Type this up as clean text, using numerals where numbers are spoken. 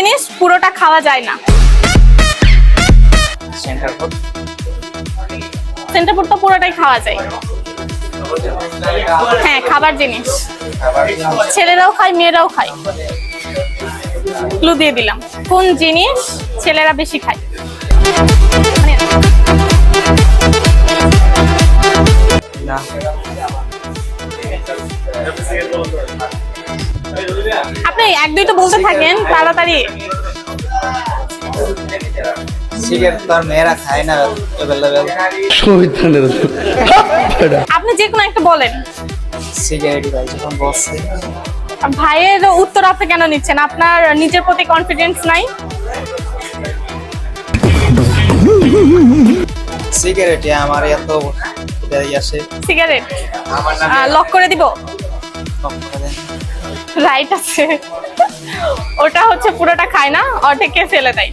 জিনিস পুরোটা খাওয়া যায় না? Centre food. সেন্টার ফুড তো পুরোটাই খাওয়া যায়। হ্যাঁ, খাবার জিনিস। ছেলেরাও খায়, মেয়েরাও খায়। ক্লু দিয়ে দিলাম। কোন জিনিস ছেলেরা বেশি খায়? না, আপনি এক দুইটা বলতে থাকেন তাড়াতাড়ি। সিগারেট তো আর মেয়েরা খায় না অ্যাভেলেবেল। আপনি যে কোনো একটা বলেন। সিগারেটই ভাই যখন বলছে। ভাইয়ের উত্তর আপনি কেন নিচ্ছেন? আপনার নিজের প্রতি কনফিডেন্স নাই? সিগারেটে আমার এত আসে। সিগারেট লক করে দিব? রাইট আছে। ওটা হচ্ছে পুরোটা খায় না, অর্ধেককে ফেলে দেয়।